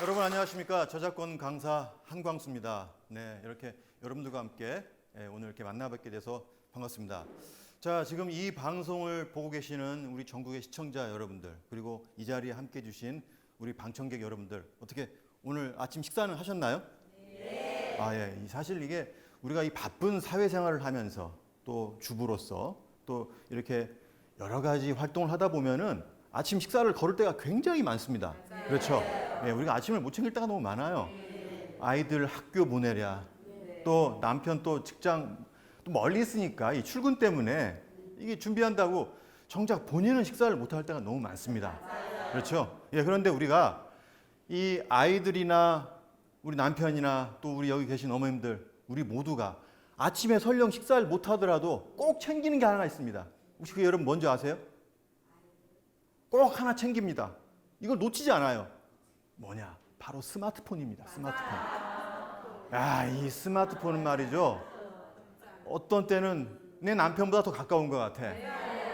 여러분 안녕하십니까? 저작권 강사 한광수입니다. 네, 이렇게 여러분들과 함께 오늘 이렇게 만나뵙게 돼서 반갑습니다. 자, 지금 이 방송을 보고 계시는 우리 전국의 시청자 여러분들, 그리고 이 자리에 함께 해주신 우리 방청객 여러분들, 어떻게 오늘 아침 식사는 하셨나요? 네. 사실 이게 우리가 이 바쁜 사회생활을 하면서 또 주부로서 또 이렇게 여러 가지 활동을 하다 보면은 아침 식사를 거를 때가 굉장히 많습니다. 맞아요. 그렇죠? 네, 우리가 아침을 못 챙길 때가 너무 많아요. 아이들 학교 보내랴, 또 남편 또 직장 또 멀리 있으니까 이 출근 때문에 이게 준비한다고 정작 본인은 식사를 못 할 때가 너무 많습니다. 그렇죠? 예, 그런데 우리가 이 아이들이나 우리 남편이나 또 우리 여기 계신 어머님들, 우리 모두가 아침에 설령 식사를 못 하더라도 꼭 챙기는 게 하나 있습니다. 혹시 그 여러분 뭔지 아세요? 꼭 하나 챙깁니다. 이걸 놓치지 않아요. 뭐냐? 바로 스마트폰입니다. 스마트폰. 이 스마트폰은 말이죠. 어떤 때는 내 남편보다 더 가까운 것 같아.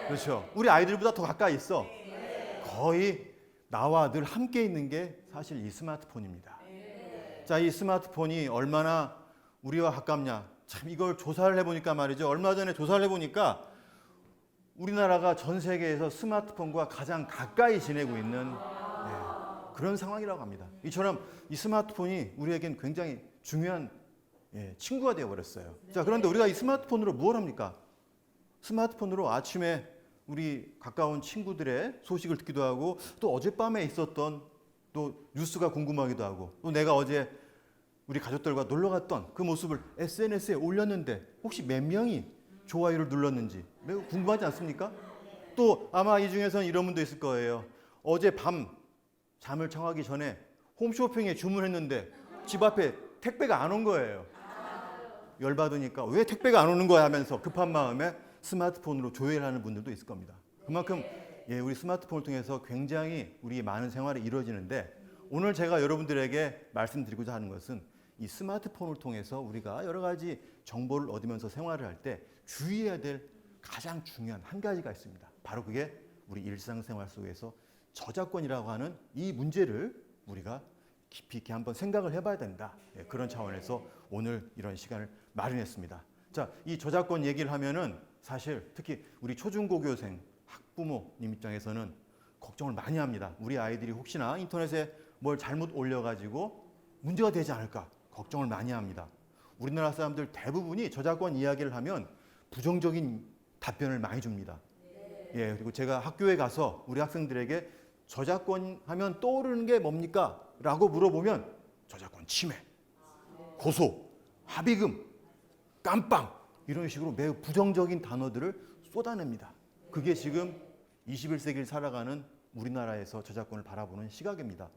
그렇죠? 우리 아이들보다 더 가까이 있어. 거의 나와 늘 함께 있는 게 사실 이 스마트폰입니다. 자, 이 스마트폰이 얼마나 우리와 가깝냐? 참 이걸 조사를 해보니까 말이죠. 얼마 전에 조사를 해보니까 우리나라가 전 세계에서 스마트폰과 가장 가까이 지내고 있는 그런 상황이라고 합니다. 이처럼 이 스마트폰이 우리에겐 굉장히 중요한 친구가 되어버렸어요. 자, 그런데 우리가 이 스마트폰으로 무엇을 합니까? 스마트폰으로 아침에 우리 가까운 친구들의 소식을 듣기도 하고, 또 어젯밤에 있었던 또 뉴스가 궁금하기도 하고, 또 내가 어제 우리 가족들과 놀러 갔던 그 모습을 SNS에 올렸는데 혹시 몇 명이 좋아요를 눌렀는지 매우 궁금하지 않습니까? 또 아마 이 중에서는 이런 분도 있을 거예요. 어제 밤 잠을 청하기 전에 홈쇼핑에 주문했는데 집 앞에 택배가 안 온 거예요. 열받으니까 왜 택배가 안 오는 거야 하면서 급한 마음에 스마트폰으로 조회를 하는 분들도 있을 겁니다. 그만큼 우리 스마트폰을 통해서 굉장히 우리 많은 생활이 이루어지는데, 오늘 제가 여러분들에게 말씀드리고자 하는 것은 이 스마트폰을 통해서 우리가 여러 가지 정보를 얻으면서 생활을 할 때 주의해야 될 가장 중요한 한 가지가 있습니다. 바로 그게 우리 일상생활 속에서 저작권이라고 하는 이 문제를 우리가 깊이 있게 한번 생각을 해봐야 된다. 그런 차원에서 오늘 이런 시간을 마련했습니다. 자, 이 저작권 얘기를 하면은 사실 특히 우리 초중고교생, 학부모님 입장에서는 걱정을 많이 합니다. 우리 아이들이 혹시나 인터넷에 뭘 잘못 올려가지고 문제가 되지 않을까 걱정을 많이 합니다. 우리나라 사람들 대부분이 저작권 이야기를 하면 부정적인 답변을 많이 줍니다. 그리고 제가 학교에 가서 우리 학생들에게 저작권 하면 떠오르는 게 뭡니까? 라고 물어보면 저작권 침해, 고소, 합의금, 깜빵 이런 식으로 매우 부정적인 단어들을 쏟아냅니다. 그게 지금 21세기를 살아가는 우리나라에서 저작권을 바라보는 시각입니다.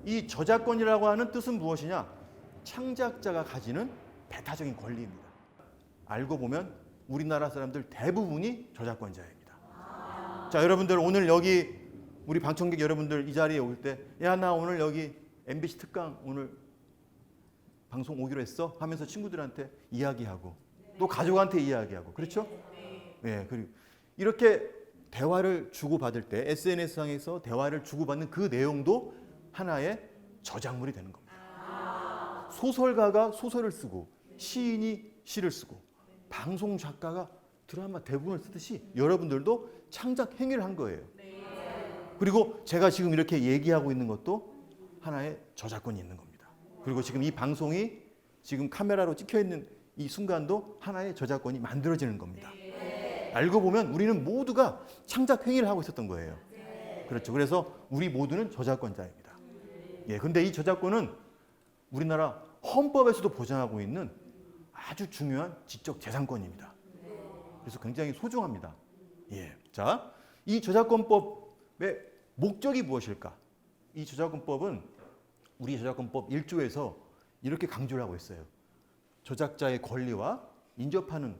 이 저작권이라고 하는 뜻은 무엇이냐? 창작자가 가지는 배타적인 권리입니다. 알고 보면 우리나라 사람들 대부분이 저작권자입니다. 자, 여러분들 오늘 여기 우리 방청객 여러분들 이 자리에 올 때, 나 오늘 여기 MBC 특강 오늘 방송 오기로 했어 하면서 친구들한테 이야기하고 또 가족한테 이야기하고, 그렇죠? 그리고 이렇게 대화를 주고받을 때 SNS상에서 대화를 주고받는 그 내용도 하나의 저작물이 되는 겁니다. 소설가가 소설을 쓰고 시인이 시를 쓰고 방송 작가가 드라마 대본을 쓰듯이 여러분들도 창작 행위를 한 거예요. 그리고 제가 지금 이렇게 얘기하고 있는 것도 하나의 저작권이 있는 겁니다. 그리고 지금 이 방송이 지금 카메라로 찍혀 있는 이 순간도 하나의 저작권이 만들어지는 겁니다. 알고 보면 우리는 모두가 창작 행위를 하고 있었던 거예요. 그렇죠. 그래서 우리 모두는 저작권자입니다. 근데 이 저작권은 우리나라 헌법에서도 보장하고 있는 아주 중요한 지적 재산권입니다. 그래서 굉장히 소중합니다. 자, 이 저작권법의 목적이 무엇일까? 이 저작권법은 우리 저작권법 1조에서 이렇게 강조를 하고 있어요. 저작자의 권리와 인접하는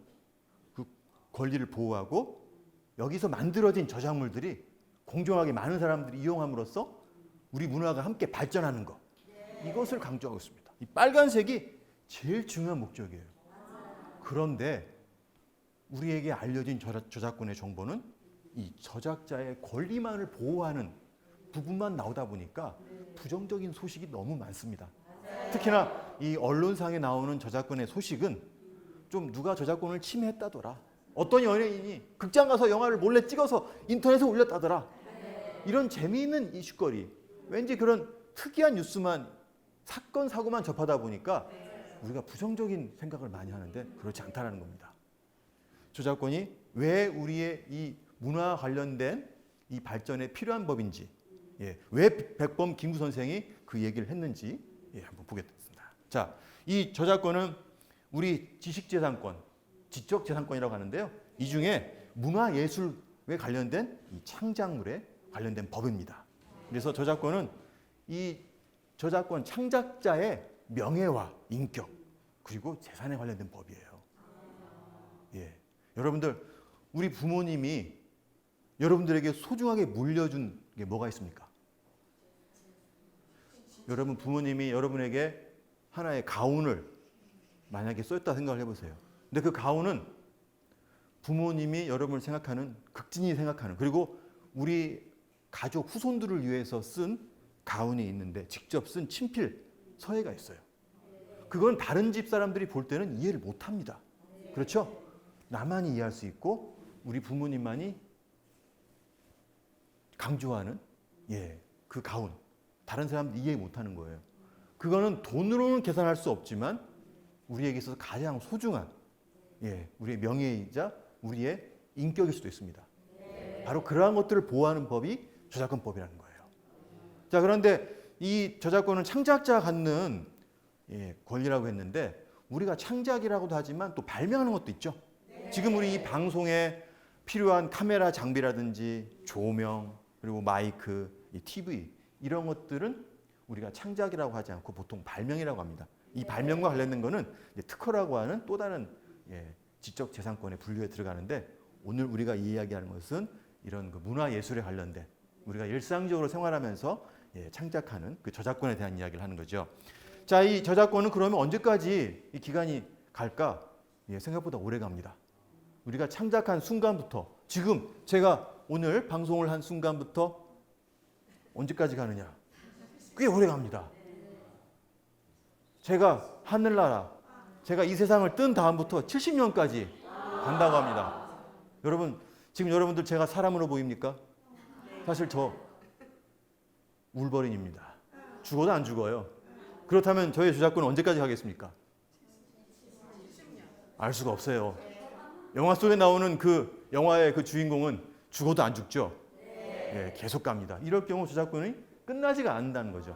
그 권리를 보호하고 여기서 만들어진 저작물들이 공정하게 많은 사람들이 이용함으로써 우리 문화가 함께 발전하는 것, 이것을 강조하고 있습니다. 이 빨간색이 제일 중요한 목적이에요. 그런데 우리에게 알려진 저작권의 정보는 이 저작자의 권리만을 보호하는 부분만 나오다 보니까 부정적인 소식이 너무 많습니다. 특히나 이 언론상에 나오는 저작권의 소식은 좀 누가 저작권을 침해했다더라. 어떤 연예인이 극장 가서 영화를 몰래 찍어서 인터넷에 올렸다더라. 이런 재미있는 이슈거리, 왠지 그런 특이한 뉴스만, 사건, 사고만 접하다 보니까 우리가 부정적인 생각을 많이 하는데 그렇지 않다는 겁니다. 저작권이 왜 우리의 이 문화 관련된 이 발전에 필요한 법인지, 왜 백범 김구 선생이 그 얘기를 했는지 한번 보겠습니다. 자, 이 저작권은 우리 지식재산권, 지적재산권이라고 하는데요. 이 중에 문화예술에 관련된 이 창작물에 관련된 법입니다. 그래서 저작권은 이 저작권 창작자의 명예와 인격 그리고 재산에 관련된 법이에요. 여러분들, 우리 부모님이 여러분들에게 소중하게 물려준 게 뭐가 있습니까? 여러분 부모님이 여러분에게 하나의 가운을 만약에 썼다 생각을 해보세요. 근데 그 가운은 부모님이 여러분을 생각하는, 극진히 생각하는, 그리고 우리 가족 후손들을 위해서 쓴 가운이 있는데 직접 쓴 친필 서예가 있어요. 그건 다른 집 사람들이 볼 때는 이해를 못합니다. 그렇죠? 나만이 이해할 수 있고 우리 부모님만이 강조하는 그 가운, 다른 사람들이 이해 못하는 거예요. 그거는 돈으로는 계산할 수 없지만 우리에게 있어서 가장 소중한 우리의 명예이자 우리의 인격일 수도 있습니다. 바로 그러한 것들을 보호하는 법이 저작권법이라는 거예요. 자, 그런데 이 저작권은 창작자가 갖는 권리라고 했는데 우리가 창작이라고도 하지만 또 발명하는 것도 있죠. 지금 우리 이 방송에 필요한 카메라 장비라든지 조명 그리고 마이크, 이 TV 이런 것들은 우리가 창작이라고 하지 않고 보통 발명이라고 합니다. 이 발명과 관련된 거는 특허라고 하는 또 다른 지적재산권의 분류에 들어가는데 오늘 우리가 이야기하는 것은 이런 그 문화예술에 관련된 우리가 일상적으로 생활하면서 창작하는 그 저작권에 대한 이야기를 하는 거죠. 자, 이 저작권은 그러면 언제까지 이 기간이 갈까? 생각보다 오래 갑니다. 우리가 창작한 순간부터 지금 제가 오늘 방송을 한 순간부터 언제까지 가느냐? 꽤 오래 갑니다. 제가 하늘나라, 제가 이 세상을 뜬 다음부터 70년까지 간다고 합니다. 여러분, 지금 여러분들 제가 사람으로 보입니까? 사실 저 울버린입니다. 죽어도 안 죽어요. 그렇다면 저의 저작권은 언제까지 가겠습니까? 알 수가 없어요. 영화 속에 나오는 그 영화의 그 주인공은 죽어도 안 죽죠. 계속 갑니다. 이럴 경우 저작권이 끝나지가 않는다는 거죠.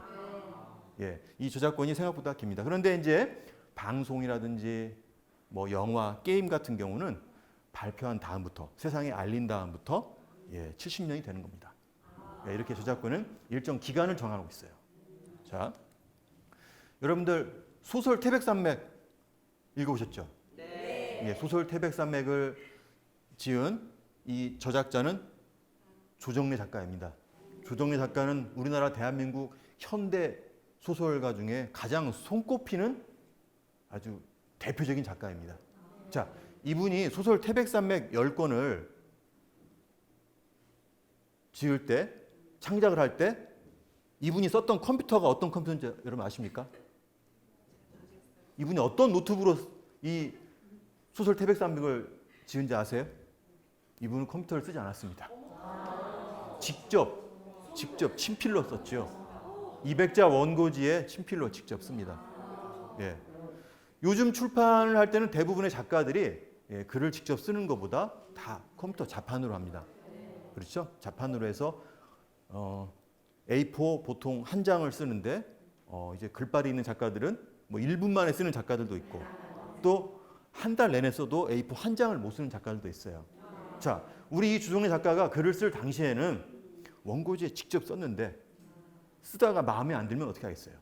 이 저작권이 생각보다 깁니다. 그런데 이제 방송이라든지 뭐 영화, 게임 같은 경우는 발표한 다음부터 세상에 알린 다음부터 70년이 되는 겁니다. 이렇게 저작권은 일정 기간을 정하고 있어요. 자, 여러분들 소설 태백산맥 읽어보셨죠? 네. 소설 태백산맥을 지은 이 저작자는 조정래 작가입니다. 조정래 작가는 우리나라 대한민국 현대 소설가 중에 가장 손꼽히는 아주 대표적인 작가입니다. 자, 이분이 소설 태백산맥 10권을 지을 때, 창작을 할 때 이분이 썼던 컴퓨터가 어떤 컴퓨터인지 여러분 아십니까? 이분이 어떤 노트북으로 이 소설 태백산맥을 지은지 아세요? 이분은 컴퓨터를 쓰지 않았습니다. 직접 친필로 썼죠. 200자 원고지에 친필로 직접 씁니다. 요즘 출판을 할 때는 대부분의 작가들이 글을 직접 쓰는 것보다 다 컴퓨터 자판으로 합니다. 그렇죠? 자판으로 해서 A4 보통 한 장을 쓰는데 이제 글빨이 있는 작가들은 뭐 1분 만에 쓰는 작가들도 있고 또 한 달 내내 써도 A4 한 장을 못 쓰는 작가들도 있어요. 자, 우리 이 주정래 작가가 글을 쓸 당시에는 원고지에 직접 썼는데 쓰다가 마음에 안 들면 어떻게 하겠어요?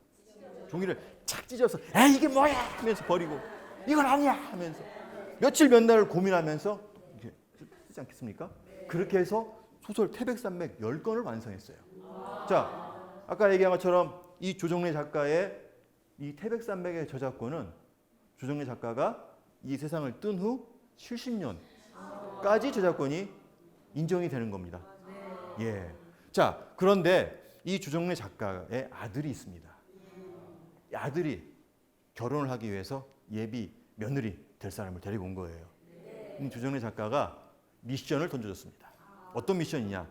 종이를 착 찢어서 에이 이게 뭐야 하면서 버리고 이건 아니야 하면서 며칠 몇 날을 고민하면서 이렇게 쓰지 않겠습니까? 그렇게 해서 소설 태백산맥 10권을 완성했어요. 자, 아까 얘기한 것처럼 이 조정래 작가의 이 태백산맥의 저작권은 조정래 작가가 이 세상을 뜬 후 70년까지 저작권이 인정이 되는 겁니다. 자, 그런데 이 조정래 작가의 아들이 있습니다. 이 아들이 결혼을 하기 위해서 예비 며느리 될 사람을 데리고 온 거예요. 이 조정래 작가가 미션을 던져줬습니다. 어떤 미션이냐?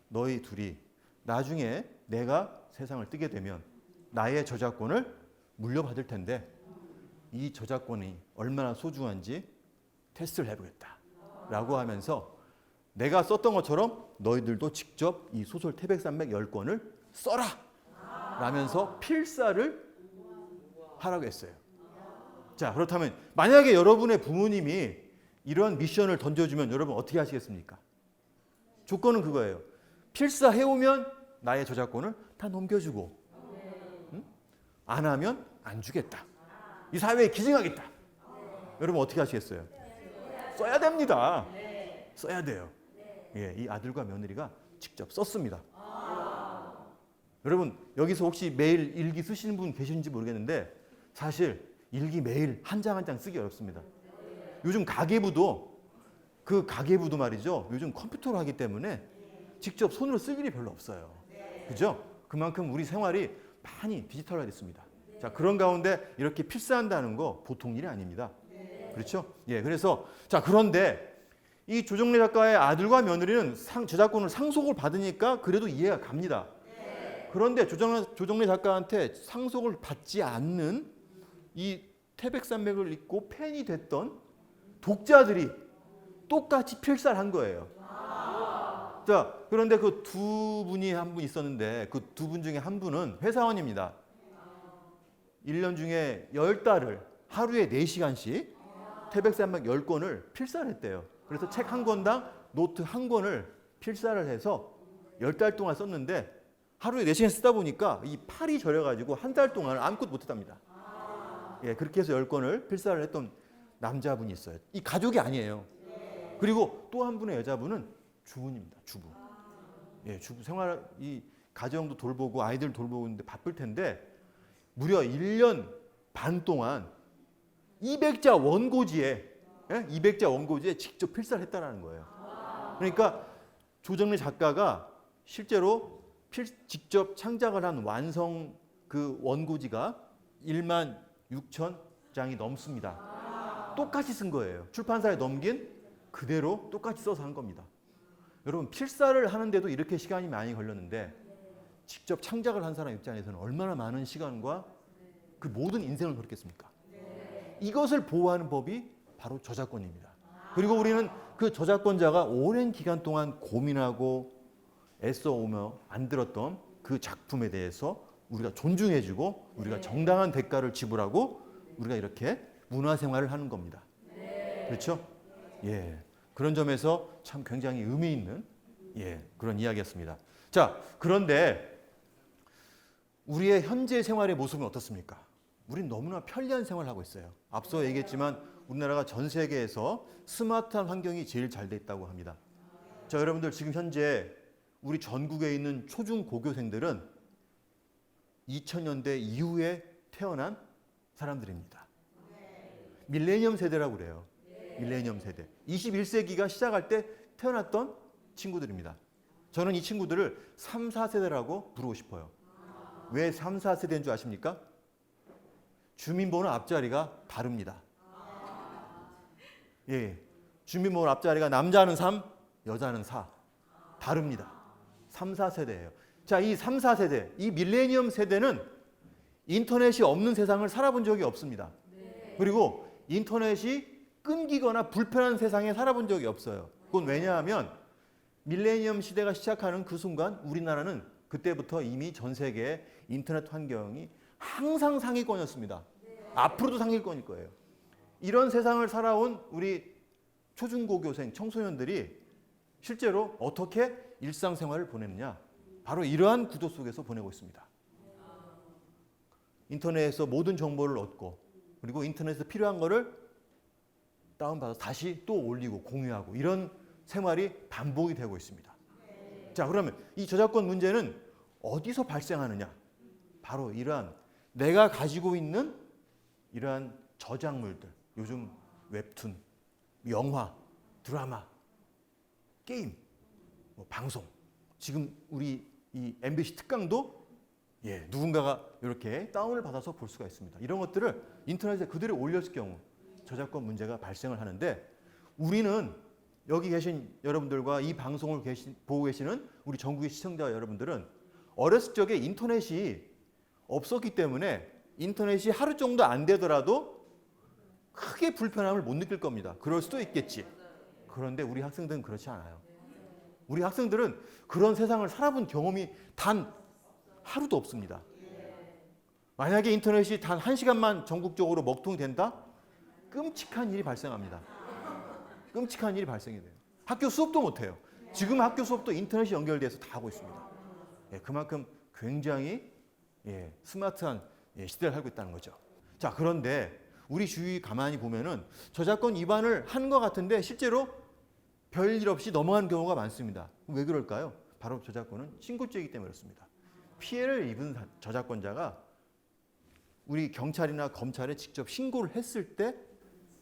너희 둘이 나중에 내가 세상을 뜨게 되면 나의 저작권을 물려받을 텐데 이 저작권이 얼마나 소중한지 테스트를 해보겠다 라고 하면서 내가 썼던 것처럼 너희들도 직접 이 소설 태백산맥 10권을 써라 라면서 필사를 하라고 했어요. 자, 그렇다면 만약에 여러분의 부모님이 이런 미션을 던져주면 여러분 어떻게 하시겠습니까? 조건은 그거예요. 필사해오면 나의 저작권을 다 넘겨주고, 응? 안 하면 안 주겠다. 이 사회에 기증하겠다. 여러분 어떻게 하시겠어요? 써야 됩니다. 써야 돼요. 예, 이 아들과 며느리가 직접 썼습니다. 여러분 여기서 혹시 매일 일기 쓰시는 분 계신지 모르겠는데 사실 일기 매일 한 장 한 장 쓰기 어렵습니다. 요즘 가계부도 말이죠. 요즘 컴퓨터로 하기 때문에 직접 손으로 쓸 일이 별로 없어요. 그죠? 그만큼 우리 생활이 많이 디지털화 됐습니다. 자, 그런 가운데 이렇게 필사한다는 거 보통 일이 아닙니다. 그렇죠? 예, 그래서 자, 그런데 이 조정래 작가의 아들과 며느리는 저작권을 상속을 받으니까 그래도 이해가 갑니다. 그런데 조정래 작가한테 상속을 받지 않는 이 태백산맥을 읽고 팬이 됐던 독자들이 똑같이 필사를 한 거예요. 자, 그런데 그 두 분이 한 분 있었는데 그 두 분 중에 한 분은 회사원입니다. 1년 중에 10달을 하루에 4시간씩 태백산맥 10권을 필사를 했대요. 그래서 책 한 권당 노트 한 권을 필사를 해서 10달 동안 썼는데 하루에 4시간 쓰다 보니까 이 팔이 저려가지고 한 달 동안 아무것도 못했답니다. 예, 그렇게 해서 10권을 필사를 했던 남자분이 있어요. 이 가족이 아니에요. 그리고 또 한 분의 여자분은 주부입니다. 주부. 예, 주부 생활, 이 가정도 돌보고 아이들 돌보고 있는데 바쁠 텐데 무려 1년 반 동안 200자 원고지에 200자 원고지에 직접 필사를 했다는 거예요. 그러니까 조정래 작가가 실제로 직접 창작을 한 완성 그 원고지가 1만 6천 장이 넘습니다. 똑같이 쓴 거예요. 출판사에 넘긴 그대로 똑같이 써서 한 겁니다. 여러분 필사를 하는데도 이렇게 시간이 많이 걸렸는데 직접 창작을 한 사람 입장에서는 얼마나 많은 시간과 그 모든 인생을 걸었겠습니까? 이것을 보호하는 법이 바로 저작권입니다. 그리고 우리는 그 저작권자가 오랜 기간 동안 고민하고 애써오며 만들었던 그 작품에 대해서 우리가 존중해주고 우리가 정당한 대가를 지불하고 우리가 이렇게 문화생활을 하는 겁니다. 그렇죠? 예, 그런 점에서 참 굉장히 의미 있는 그런 이야기였습니다. 자, 그런데 우리의 현재 생활의 모습은 어떻습니까? 우린 너무나 편리한 생활을 하고 있어요. 앞서 얘기했지만 우리나라가 전 세계에서 스마트한 환경이 제일 잘 돼 있다고 합니다. 자, 여러분들 지금 현재 우리 전국에 있는 초중고교생들은 2000년대 이후에 태어난 사람들입니다. 밀레니엄 세대라고 그래요. 밀레니엄 세대. 21세기가 시작할 때 태어났던 친구들입니다. 저는 이 친구들을 3, 4세대라고 부르고 싶어요. 왜 3, 4세대인 줄 아십니까? 주민번호 앞자리가 다릅니다. 예, 주민번호 앞자리가 남자는 3, 여자는 4. 다릅니다. 3, 4세대예요. 자, 이 3, 4세대, 이 밀레니엄 세대는 인터넷이 없는 세상을 살아본 적이 없습니다. 그리고 인터넷이 끊기거나 불편한 세상에 살아본 적이 없어요. 그건 왜냐하면 밀레니엄 시대가 시작하는 그 순간 우리나라는 그때부터 이미 전 세계의 인터넷 환경이 항상 상위권이었습니다. 앞으로도 상위권일 거예요. 이런 세상을 살아온 우리 초중고교생, 청소년들이 실제로 어떻게 일상생활을 보냈느냐? 바로 이러한 구도 속에서 보내고 있습니다. 인터넷에서 모든 정보를 얻고 그리고 인터넷에서 필요한 거를 다운받아서 다시 또 올리고 공유하고 이런 생활이 반복이 되고 있습니다. 자, 그러면 이 저작권 문제는 어디서 발생하느냐? 바로 이러한 내가 가지고 있는 이러한 저작물들, 요즘 웹툰, 영화, 드라마, 게임, 방송, 지금 우리 이 MBC 특강도 누군가가 이렇게 다운을 받아서 볼 수가 있습니다. 이런 것들을 인터넷에 그대로 올렸을 경우 저작권 문제가 발생을 하는데, 우리는 여기 계신 여러분들과 이 방송을 보고 계시는 우리 전국의 시청자 여러분들은 어렸을 적에 인터넷이 없었기 때문에 인터넷이 하루 정도 안 되더라도 크게 불편함을 못 느낄 겁니다. 그럴 수도 있겠지. 그런데 우리 학생들은 그렇지 않아요. 우리 학생들은 그런 세상을 살아본 경험이 단 하루도 없습니다. 만약에 인터넷이 단 1시간만 전국적으로 먹통된다? 끔찍한 일이 발생합니다. 끔찍한 일이 발생이 돼요. 학교 수업도 못해요. 지금 학교 수업도 인터넷이 연결돼서 다 하고 있습니다. 그만큼 굉장히 스마트한 시대를 살고 있다는 거죠. 자, 그런데 우리 주위 가만히 보면은 저작권 위반을 한 것 같은데 실제로 별일 없이 넘어가는 경우가 많습니다. 왜 그럴까요? 바로 저작권은 신고죄이기 때문에 그렇습니다. 피해를 입은 저작권자가 우리 경찰이나 검찰에 직접 신고를 했을 때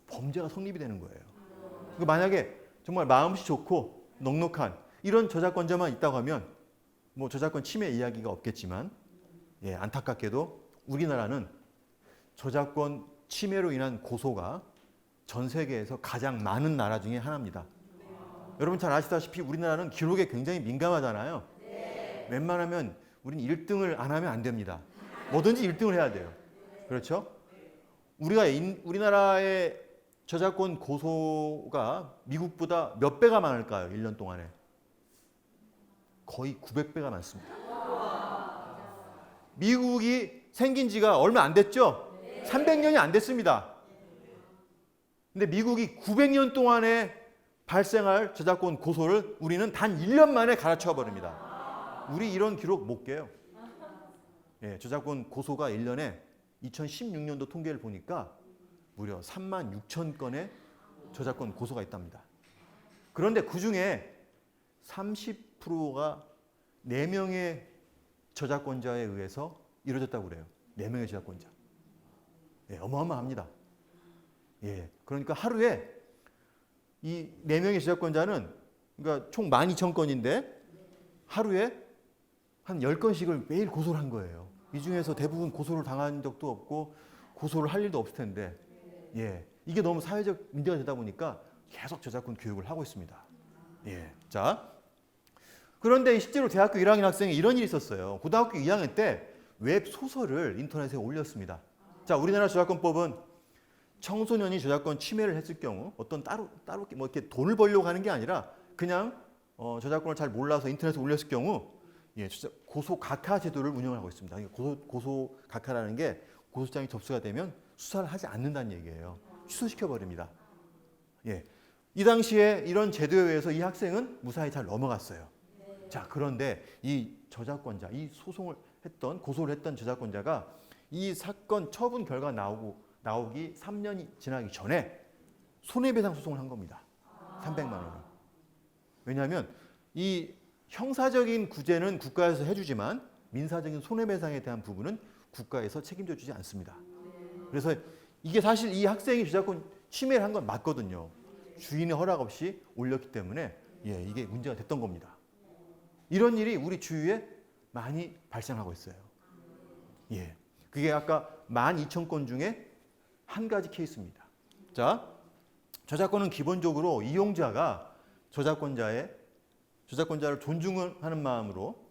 범죄가 성립이 되는 거예요. 그러니까 만약에 정말 마음씨 좋고 넉넉한 이런 저작권자만 있다고 하면 뭐 저작권 침해 이야기가 없겠지만, 안타깝게도 우리나라는 저작권 침해로 인한 고소가 전 세계에서 가장 많은 나라 중에 하나입니다. 여러분 잘 아시다시피 우리나라는 기록에 굉장히 민감하잖아요. 웬만하면 우리는 1등을 안 하면 안 됩니다. 뭐든지 1등을 해야 돼요. 그렇죠? 우리나라의 저작권 고소가 미국보다 몇 배가 많을까요? 1년 동안에. 거의 900배가 많습니다. 미국이 생긴 지가 얼마 안 됐죠? 300년이 안 됐습니다. 근데 미국이 900년 동안에 발생할 저작권 고소를 우리는 단 1년 만에 갈아쳐 버립니다. 우리 이런 기록 못 깨요. 저작권 고소가 1년에 2016년도 통계를 보니까 무려 36,000건의 저작권 고소가 있답니다. 그런데 그중에 30%가 4명의 저작권자에 의해서 이루어졌다고 그래요. 4명의 저작권자. 어마어마합니다. 그러니까 하루에 이 4명의 저작권자는 그러니까 총 12,000건인데 하루에 한 10건씩을 매일 고소를 한 거예요. 이 중에서 대부분 고소를 당한 적도 없고 고소를 할 일도 없을 텐데, 이게 너무 사회적 문제가 되다 보니까 계속 저작권 교육을 하고 있습니다. 자, 그런데 실제로 대학교 1학년 학생에 이런 일이 있었어요. 고등학교 2학년 때 웹 소설을 인터넷에 올렸습니다. 자, 우리나라 저작권법은 청소년이 저작권 침해를 했을 경우 어떤 따로 뭐 이렇게 돈을 벌려고 하는 게 아니라 그냥 저작권을 잘 몰라서 인터넷에 올렸을 경우 고소 각하 제도를 운영하고 있습니다. 고소 각하라는 게 고소장이 접수가 되면 수사를 하지 않는다는 얘기예요. 취소시켜 버립니다. 이 당시에 이런 제도에 의해서 이 학생은 무사히 잘 넘어갔어요. 자, 그런데 이 저작권자, 이 고소를 했던 저작권자가 이 사건 처분 결과 나오기 3년이 지나기 전에 손해배상 소송을 한 겁니다. 300만 원을. 왜냐하면 이 형사적인 구제는 국가에서 해주지만 민사적인 손해배상에 대한 부분은 국가에서 책임져 주지 않습니다. 그래서 이게 사실 이 학생이 저작권 침해를 한 건 맞거든요. 주인의 허락 없이 올렸기 때문에 이게 문제가 됐던 겁니다. 이런 일이 우리 주위에 많이 발생하고 있어요. 그게 아까 12,000건 중에 한 가지 케이스입니다. 자, 저작권은 기본적으로 이용자가 저작권자를 존중하는 마음으로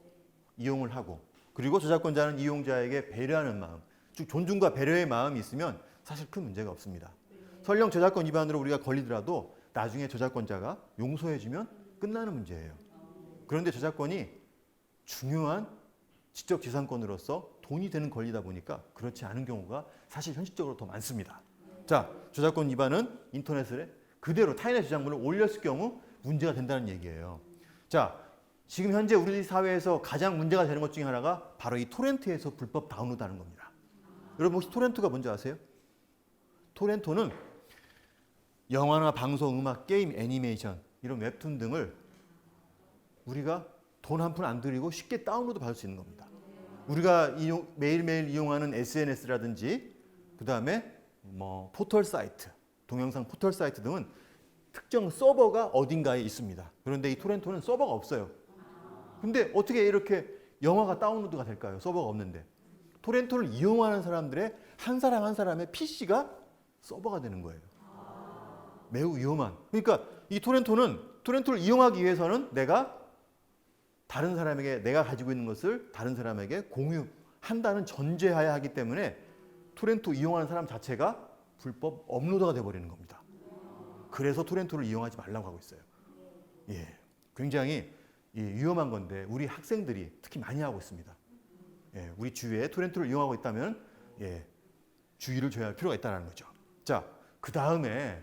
이용을 하고, 그리고 저작권자는 이용자에게 배려하는 마음, 즉 존중과 배려의 마음이 있으면 사실 큰 문제가 없습니다. 설령 저작권 위반으로 우리가 걸리더라도 나중에 저작권자가 용서해주면 끝나는 문제예요. 그런데 저작권이 중요한 지적재산권으로서 돈이 되는 권리다 보니까 그렇지 않은 경우가 사실 현실적으로 더 많습니다. 자, 저작권 위반은 인터넷에 그대로 타인의 저작물을 올렸을 경우 문제가 된다는 얘기예요. 자, 지금 현재 우리 사회에서 가장 문제가 되는 것 중에 하나가 바로 이 토렌트에서 불법 다운로드하는 겁니다. 여러분 혹시 토렌트가 뭔지 아세요? 토렌토는 영화나 방송, 음악, 게임, 애니메이션 이런 웹툰 등을 우리가 돈 한 푼 안 들이고 쉽게 다운로드 받을 수 있는 겁니다. 우리가 매일매일 이용하는 SNS라든지 그 다음에 뭐 포털 사이트, 동영상 포털 사이트 등은 특정 서버가 어딘가에 있습니다. 그런데 이 토렌토는 서버가 없어요. 근데 어떻게 이렇게 영화가 다운로드가 될까요? 서버가 없는데. 토렌토를 이용하는 사람들의 한 사람 한 사람의 PC가 서버가 되는 거예요. 매우 위험한. 그러니까 이 토렌토를 이용하기 위해서는 내가 다른 사람에게 내가 가지고 있는 것을 다른 사람에게 공유한다는 전제하에 하기 때문에 토렌토 이용하는 사람 자체가 불법 업로더가 돼버리는 겁니다. 그래서 토렌토를 이용하지 말라고 하고 있어요. 예, 굉장히 위험한 건데 우리 학생들이 특히 많이 하고 있습니다. 예, 우리 주위에 토렌토를 이용하고 있다면 주의를 줘야 할 필요가 있다는 거죠. 자, 그 다음에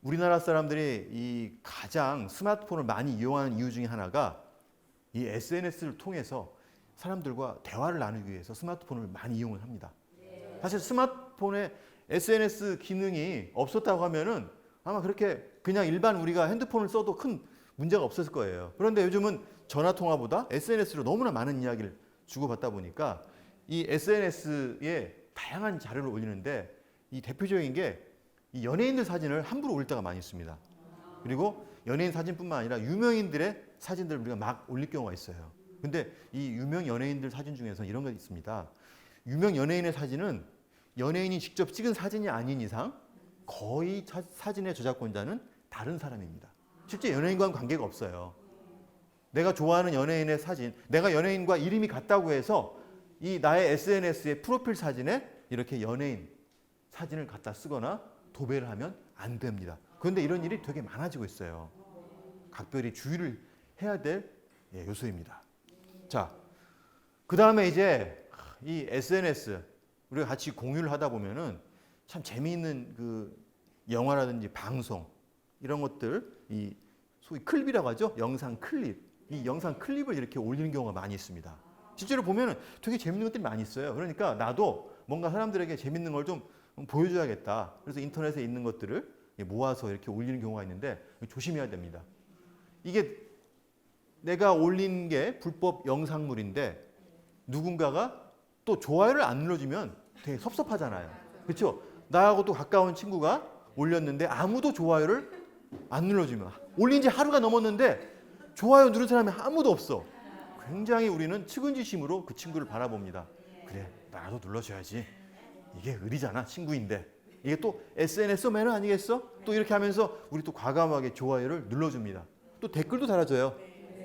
우리나라 사람들이 이 가장 스마트폰을 많이 이용하는 이유 중에 하나가 이 SNS를 통해서 사람들과 대화를 나누기 위해서 스마트폰을 많이 이용을 합니다. 사실 스마트폰에 SNS 기능이 없었다고 하면은 아마 그렇게 그냥 일반 우리가 핸드폰을 써도 큰 문제가 없었을 거예요. 그런데 요즘은 전화 통화보다 SNS로 너무나 많은 이야기를 주고받다 보니까 이 SNS에 다양한 자료를 올리는데 이 대표적인 게 이 연예인들 사진을 함부로 올릴 때가 많이 있습니다. 그리고 연예인 사진뿐만 아니라 유명인들의 사진들을 우리가 막 올릴 경우가 있어요. 근데 이 유명 연예인들 사진 중에서 이런 게 있습니다. 유명 연예인의 사진은 연예인이 직접 찍은 사진이 아닌 이상 거의 사진의 저작권자는 다른 사람입니다. 실제 연예인과는 관계가 없어요. 내가 좋아하는 연예인의 사진, 내가 연예인과 이름이 같다고 해서 이 나의 SNS의 프로필 사진에 이렇게 연예인 사진을 갖다 쓰거나 도배를 하면 안 됩니다. 그런데 이런 일이 되게 많아지고 있어요. 각별히 주의를 해야 될 요소입니다. 자, 그 다음에 이제 이 SNS 우리가 같이 공유를 하다 보면은 참 재미있는 그 영화라든지 방송 이런 것들 이 소위 클립이라고 하죠. 영상 클립. 이 영상 클립을 이렇게 올리는 경우가 많이 있습니다. 실제로 보면은 되게 재밌는 것들이 많이 있어요. 그러니까 나도 뭔가 사람들에게 재밌는 걸 좀 보여줘야겠다. 그래서 인터넷에 있는 것들을 모아서 이렇게 올리는 경우가 있는데 조심해야 됩니다. 이게 내가 올린 게 불법 영상물인데 누군가가 또 좋아요를 안 눌러주면 되게 섭섭하잖아요. 그렇죠? 나하고 또 가까운 친구가 올렸는데 아무도 좋아요를 안 눌러주면 올린 지 하루가 넘었는데 좋아요 누른 사람이 아무도 없어. 굉장히 우리는 측은지심으로 그 친구를 바라봅니다. 그래, 나도 눌러줘야지. 이게 의리잖아, 친구인데. 이게 또 SNS 매너 아니겠어? 또 이렇게 하면서 우리 또 과감하게 좋아요를 눌러줍니다. 또 댓글도 달아줘요.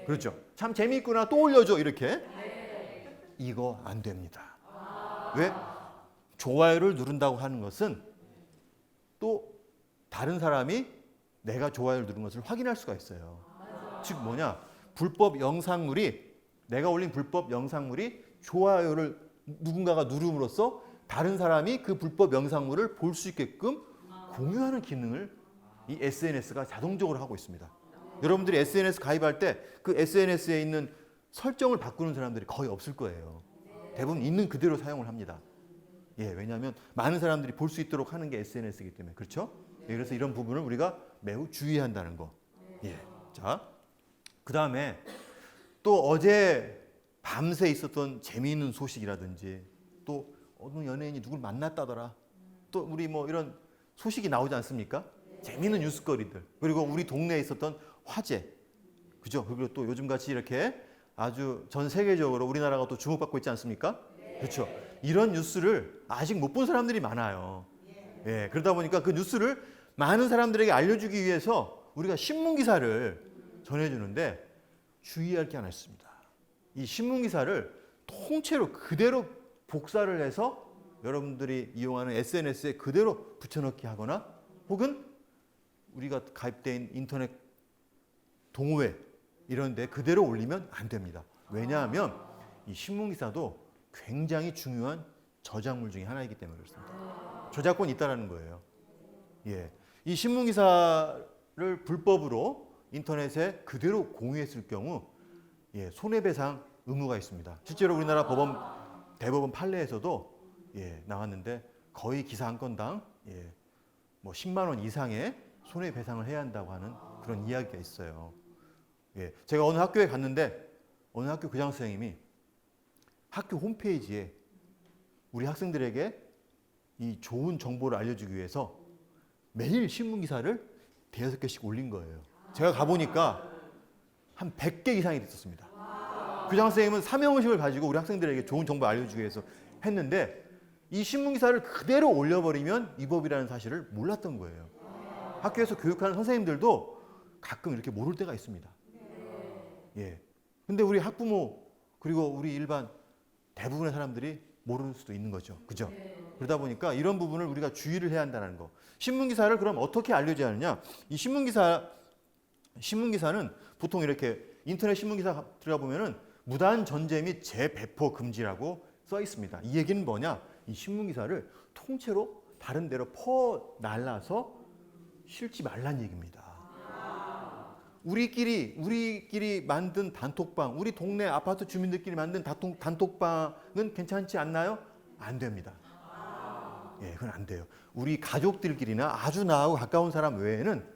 그렇죠? 참 재미있구나, 또 올려줘, 이렇게. 이거 안 됩니다. 왜? 좋아요를 누른다고 하는 것은 또 다른 사람이 내가 좋아요를 누른 것을 확인할 수가 있어요. 즉 뭐냐? 불법 영상물이 내가 올린 불법 영상물이 좋아요를 누군가가 누름으로써 다른 사람이 그 불법 영상물을 볼 수 있게끔 공유하는 기능을 이 SNS가 자동적으로 하고 있습니다. 여러분들이 SNS 가입할 때 그 SNS에 있는 설정을 바꾸는 사람들이 거의 없을 거예요. 대부분 있는 그대로 사용을 합니다. 예, 왜냐하면 많은 사람들이 볼 수 있도록 하는 게 SNS이기 때문에. 그렇죠? 예, 그래서 이런 부분을 우리가 매우 주의해야 한다는 거. 예. 자, 그 다음에 또 어제 밤새 있었던 재미있는 소식이라든지 또 어느 연예인이 누굴 만났다더라. 또 우리 뭐 이런 소식이 나오지 않습니까? 재미있는 뉴스거리들. 그리고 우리 동네에 있었던 화재. 그죠? 그리고 또 요즘같이 이렇게 아주 전 세계적으로 우리나라가 또 주목받고 있지 않습니까? 그렇죠? 이런 뉴스를 아직 못 본 사람들이 많아요. 예, 그러다 보니까 그 뉴스를 많은 사람들에게 알려주기 위해서 우리가 신문 기사를 전해주는데 주의할 게 하나 있습니다. 이 신문 기사를 통째로 그대로 복사를 해서 여러분들이 이용하는 SNS에 그대로 붙여넣기 하거나 혹은 우리가 가입된 인터넷 동호회 이런 데 그대로 올리면 안 됩니다. 왜냐하면 이 신문 기사도 굉장히 중요한 저작물 중에 하나이기 때문에 그렇습니다. 저작권이 있다라는 거예요. 예. 이 신문 기사를 불법으로 인터넷에 그대로 공유했을 경우 손해배상 의무가 있습니다. 실제로 우리나라 대법원 판례에서도 나왔는데 거의 기사 한 건당 뭐 10만 원 이상의 손해배상을 해야 한다고 하는 그런 이야기가 있어요. 제가 어느 학교에 갔는데 어느 학교 교장 선생님이 학교 홈페이지에 우리 학생들에게 이 좋은 정보를 알려주기 위해서 매일 신문 기사를 대여섯 개씩 올린 거예요. 제가 가보니까 한 100개 이상이 됐었습니다. 교장 선생님은 사명의식을 가지고 우리 학생들에게 좋은 정보 알려주기 위해서 했는데 이 신문기사를 그대로 올려버리면 위법이라는 사실을 몰랐던 거예요. 학교에서 교육하는 선생님들도 가끔 이렇게 모를 때가 있습니다. 예. 근데 우리 학부모 그리고 우리 일반 대부분의 사람들이 모를 수도 있는 거죠. 그죠? 그러다 보니까 이런 부분을 우리가 주의를 해야 한다는 거. 신문기사를 그럼 어떻게 알려줘야 하느냐? 이 신문기사는 보통 이렇게 인터넷 신문기사 들어가 보면은 무단 전제 및 재배포 금지라고 써 있습니다. 이 얘기는 뭐냐? 이 신문기사를 통째로 다른 데로 퍼날라서 실지 말란 얘기입니다. 우리끼리 만든 단톡방, 우리 동네 아파트 주민들끼리 만든 단톡방은 괜찮지 않나요? 안 됩니다. 예, 그건 안 돼요. 우리 가족들끼리나 아주 나하고 가까운 사람 외에는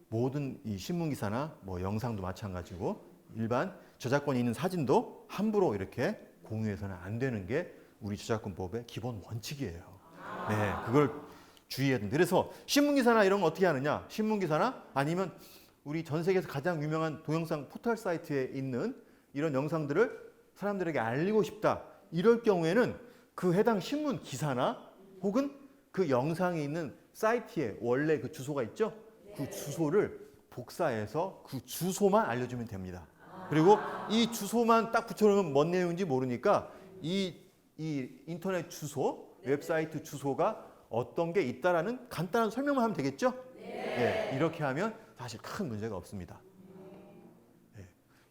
모든 이 신문기사나 뭐 영상도 마찬가지고 일반 저작권이 있는 사진도 함부로 이렇게 공유해서는 안 되는 게 우리 저작권법의 기본 원칙이에요. 네, 그걸 주의해야 됩니다. 그래서 신문기사나 이런 거 어떻게 하느냐? 신문기사나 아니면 우리 전 세계에서 가장 유명한 동영상 포털 사이트에 있는 이런 영상들을 사람들에게 알리고 싶다. 이럴 경우에는 그 해당 신문 기사나 혹은 그 영상에 있는 사이트에 원래 그 주소가 있죠? 그 주소를 복사해서 그 주소만 알려주면 됩니다. 그리고 이 주소만 딱 붙여놓으면 뭔 내용인지 모르니까 이 인터넷 주소, 웹사이트 주소가 어떤 게 있다라는 간단한 설명만 하면 되겠죠? 네. 이렇게 하면 사실 큰 문제가 없습니다. 네.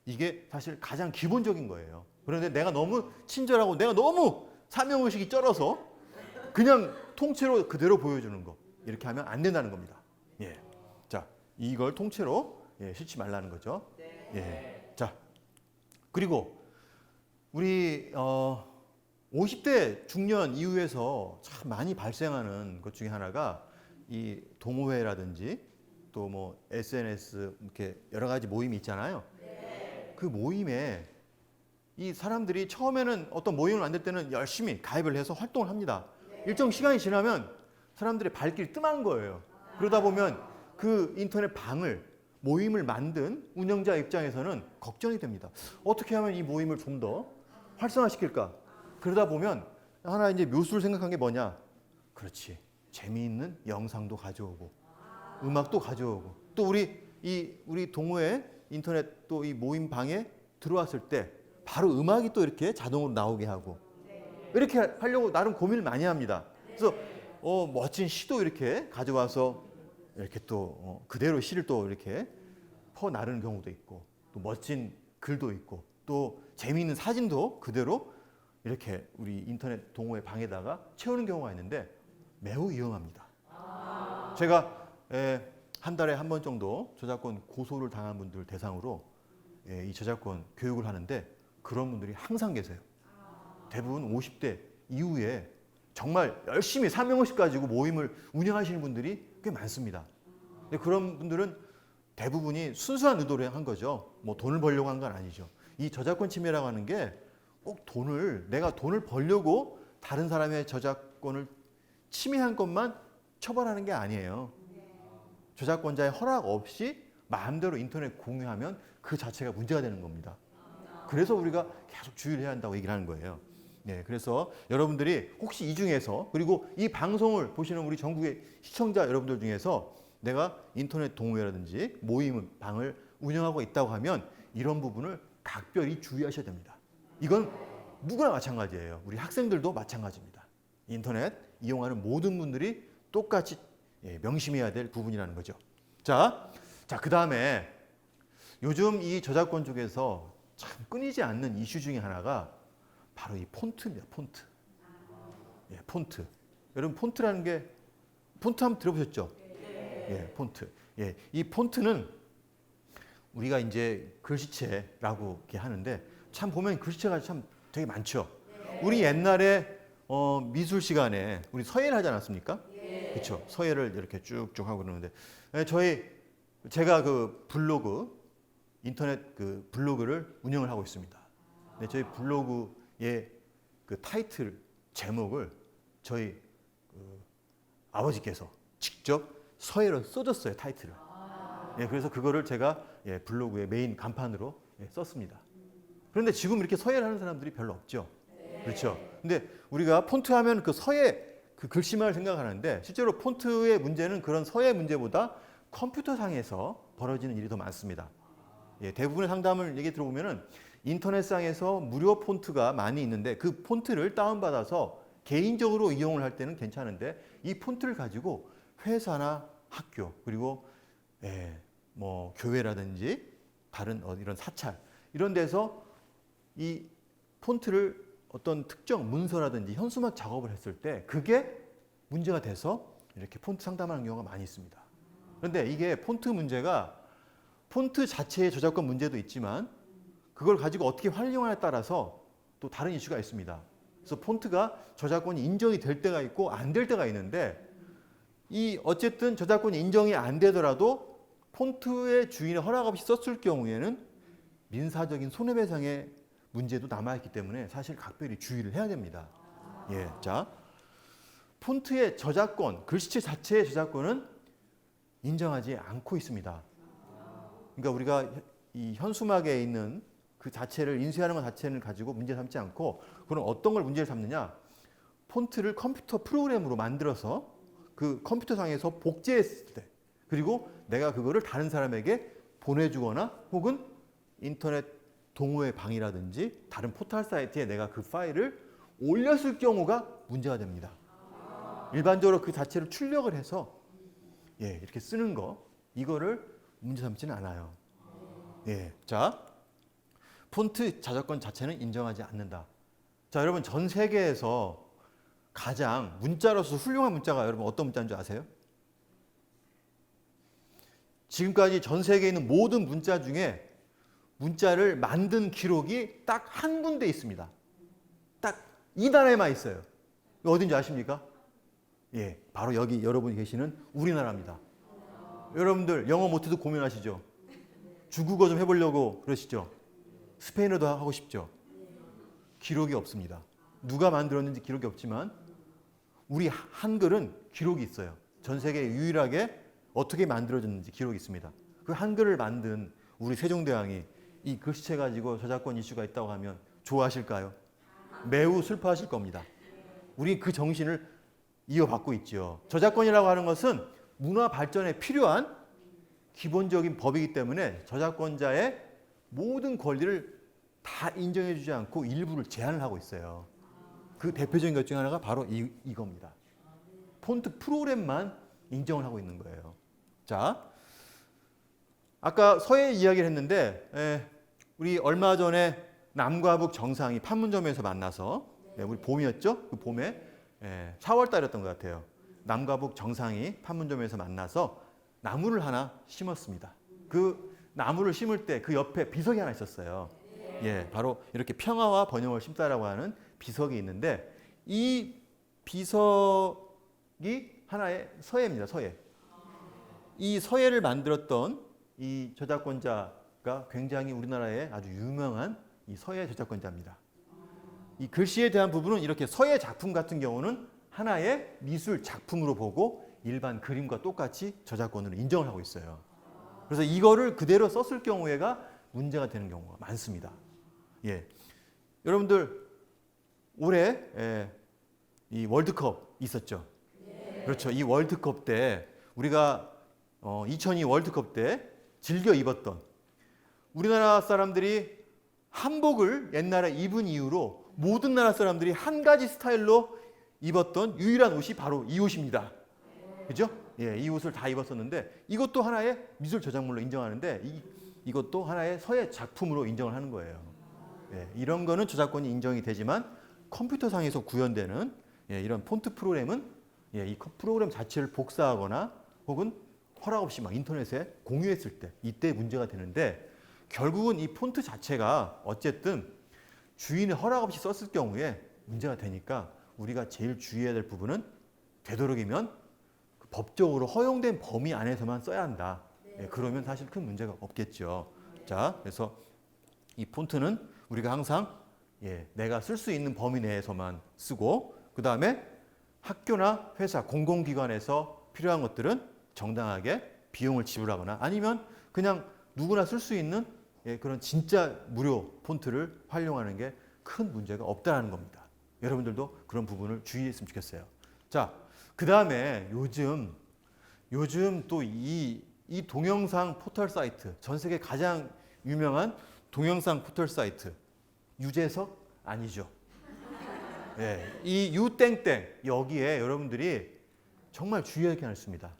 이게 사실 가장 기본적인 거예요. 그런데 내가 너무 친절하고 내가 너무 사명의식이 쩔어서 그냥 통째로 그대로 보여주는 거 이렇게 하면 안 된다는 겁니다. 예. 자, 이걸 통째로 실지 말라는 거죠. 예. 자, 그리고 우리 50대 중년 이후에서 참 많이 발생하는 것 중에 하나가 이 동호회라든지 또 뭐 SNS 이렇게 여러 가지 모임이 있잖아요. 그 모임에 이 사람들이 처음에는 어떤 모임을 만들 때는 열심히 가입을 해서 활동을 합니다. 일정 시간이 지나면 사람들의 발길이 뜸한 거예요. 그러다 보면 그 인터넷 방을 모임을 만든 운영자 입장에서는 걱정이 됩니다. 어떻게 하면 이 모임을 좀 더 활성화시킬까? 그러다 보면 하나 이제 묘수를 생각한 게 뭐냐? 그렇지. 재미있는 영상도 가져오고 음악도 가져오고 또 우리 동호회 인터넷 또 이 모임 방에 들어왔을 때 바로 음악이 또 이렇게 자동으로 나오게 하고 이렇게 하려고 나름 고민을 많이 합니다. 그래서 멋진 시도 이렇게 가져와서 이렇게 또 그대로 시를 또 이렇게 퍼 나르는 경우도 있고 또 멋진 글도 있고 또 재미있는 사진도 그대로 이렇게 우리 인터넷 동호회 방에다가 채우는 경우가 있는데 매우 위험합니다. 제가 한 달에 한 번 정도 저작권 고소를 당한 분들 대상으로 이 저작권 교육을 하는데 그런 분들이 항상 계세요. 대부분 50대 이후에 정말 열심히 사명의식 가지고 모임을 운영하시는 분들이 꽤 많습니다. 근데 그런 분들은 대부분이 순수한 의도로 한 거죠. 뭐 돈을 벌려고 한 건 아니죠. 이 저작권 침해라고 하는 게 꼭 내가 돈을 벌려고 다른 사람의 저작권을 침해한 것만 처벌하는 게 아니에요. 저작권자의 허락 없이 마음대로 인터넷 공유하면 그 자체가 문제가 되는 겁니다. 그래서 우리가 계속 주의를 해야 한다고 얘기를 하는 거예요. 네, 그래서 여러분들이 혹시 이 중에서 그리고 이 방송을 보시는 우리 전국의 시청자 여러분들 중에서 내가 인터넷 동호회라든지 모임 방을 운영하고 있다고 하면 이런 부분을 각별히 주의하셔야 됩니다. 이건 누구나 마찬가지예요. 우리 학생들도 마찬가지입니다. 인터넷 이용하는 모든 분들이 똑같이 명심해야 될 부분이라는 거죠. 자, 그 다음에 요즘 이 저작권 쪽에서 참 끊이지 않는 이슈 중에 하나가 바로 이 폰트입니다. 폰트. 폰트. 여러분 폰트라는 게 폰트 한번 들어보셨죠? 폰트. 이 폰트는 우리가 이제 글씨체라고 이렇게 하는데 참 보면 글씨체가 참 되게 많죠. 우리 옛날에 미술 시간에 우리 서예를 하지 않았습니까? 그렇죠. 서예를 이렇게 쭉쭉 하고 그러는데 제가 그 블로그 인터넷 그 블로그를 운영을 하고 있습니다. 네, 저희 블로그의 그 타이틀 제목을 저희 아버지께서 직접 서예로 써줬어요. 타이틀을. 그래서 그거를 제가 블로그의 메인 간판으로 썼습니다. 그런데 지금 이렇게 서예를 하는 사람들이 별로 없죠. 그렇죠. 근데 우리가 폰트 하면 그 서예 그 글씨만을 생각하는데 실제로 폰트의 문제는 그런 서예 문제보다 컴퓨터상에서 벌어지는 일이 더 많습니다. 예, 대부분의 상담을 얘기 들어보면은 인터넷상에서 무료 폰트가 많이 있는데 그 폰트를 다운받아서 개인적으로 이용을 할 때는 괜찮은데 이 폰트를 가지고 회사나 학교 그리고 뭐 교회라든지 다른 이런 사찰 이런 데서 이 폰트를 어떤 특정 문서라든지 현수막 작업을 했을 때 그게 문제가 돼서 이렇게 폰트 상담하는 경우가 많이 있습니다. 그런데 이게 폰트 문제가 폰트 자체의 저작권 문제도 있지만 그걸 가지고 어떻게 활용하냐에 따라서 또 다른 이슈가 있습니다. 그래서 폰트가 저작권이 인정이 될 때가 있고 안 될 때가 있는데 이 어쨌든 저작권이 인정이 안 되더라도 폰트의 주인의 허락 없이 썼을 경우에는 민사적인 손해배상의 문제도 남아있기 때문에 사실 각별히 주의를 해야 됩니다. 예, 자, 폰트의 저작권, 글씨체 자체의 저작권은 인정하지 않고 있습니다. 그러니까 우리가 이 현수막에 있는 그 자체를 인쇄하는 것 자체를 가지고 문제 삼지 않고 그럼 어떤 걸 문제를 삼느냐? 폰트를 컴퓨터 프로그램으로 만들어서 그 컴퓨터상에서 복제했을 때 그리고 내가 그거를 다른 사람에게 보내주거나 혹은 인터넷 동호회 방이라든지 다른 포털 사이트에 내가 그 파일을 올렸을 경우가 문제가 됩니다. 일반적으로 그 자체를 출력을 해서 이렇게 쓰는 거 이거를 문제 삼지는 않아요. 자, 폰트 저작권 자체는 인정하지 않는다. 자, 여러분 전 세계에서 가장 문자로서 훌륭한 문자가 여러분 어떤 문자인 줄 아세요? 지금까지 전 세계에 있는 모든 문자 중에 문자를 만든 기록이 딱 한 군데 있습니다. 딱 이 나라에만 있어요. 어딘지 아십니까? 바로 여기 여러분이 계시는 우리나라입니다. 여러분들 영어 못해도 고민하시죠? 중국어 좀 해보려고 그러시죠? 스페인어도 하고 싶죠? 기록이 없습니다. 누가 만들었는지 기록이 없지만 우리 한글은 기록이 있어요. 전 세계에 유일하게 어떻게 만들어졌는지 기록이 있습니다. 그 한글을 만든 우리 세종대왕이 이 글씨체 가지고 저작권 이슈가 있다고 하면 좋아하실까요? 매우 슬퍼하실 겁니다. 우리 그 정신을 이어받고 있죠. 저작권이라고 하는 것은 문화 발전에 필요한 기본적인 법이기 때문에 저작권자의 모든 권리를 다 인정해 주지 않고 일부를 제한을 하고 있어요. 그 대표적인 것 중 하나가 바로 이겁니다. 폰트 프로그램만 인정을 하고 있는 거예요. 자, 아까 서예 이야기를 했는데 우리 얼마 전에 남과 북 정상이 판문점에서 만나서 우리 봄이었죠? 그 봄에 4월 달이었던 것 같아요. 남과 북 정상이 판문점에서 만나서 나무를 하나 심었습니다. 그 나무를 심을 때 그 옆에 비석이 하나 있었어요. 바로 이렇게 평화와 번영을 심다라고 하는 비석이 있는데 이 비석이 하나의 서예입니다. 서예. 이 서예를 만들었던 이 저작권자가 굉장히 우리나라의 아주 유명한 이 서예 저작권자입니다. 이 글씨에 대한 부분은 이렇게 서예 작품 같은 경우는 하나의 미술 작품으로 보고 일반 그림과 똑같이 저작권으로 인정을 하고 있어요. 그래서 이거를 그대로 썼을 경우에가 문제가 되는 경우가 많습니다. 여러분들 올해 이 월드컵 있었죠? 그렇죠. 이 월드컵 때 우리가 2002 월드컵 때 즐겨 입었던 우리나라 사람들이 한복을 옛날에 입은 이후로 모든 나라 사람들이 한 가지 스타일로 입었던 유일한 옷이 바로 이 옷입니다. 그죠? 이 옷을 다 입었었는데 이것도 하나의 미술 저작물로 인정하는데 이것도 하나의 서예 작품으로 인정을 하는 거예요. 이런 거는 저작권이 인정이 되지만 컴퓨터상에서 구현되는 이런 폰트 프로그램은 이 프로그램 자체를 복사하거나 혹은 허락 없이 막 인터넷에 공유했을 때 이때 문제가 되는데 결국은 이 폰트 자체가 어쨌든 주인의 허락 없이 썼을 경우에 문제가 되니까 우리가 제일 주의해야 될 부분은 되도록이면 법적으로 허용된 범위 안에서만 써야 한다. 그러면 사실 큰 문제가 없겠죠. 자, 그래서 이 폰트는 우리가 항상 내가 쓸 수 있는 범위 내에서만 쓰고 그 다음에 학교나 회사, 공공기관에서 필요한 것들은 정당하게 비용을 지불하거나 아니면 그냥 누구나 쓸 수 있는 그런 진짜 무료 폰트를 활용하는 게 큰 문제가 없다는 겁니다. 여러분들도 그런 부분을 주의했으면 좋겠어요. 자, 그 다음에 요즘 또 이 동영상 포털 사이트, 전 세계 가장 유명한 동영상 포털 사이트, 유재석 아니죠. 이 유땡땡, 여기에 여러분들이 정말 주의할 게 하나 있습니다.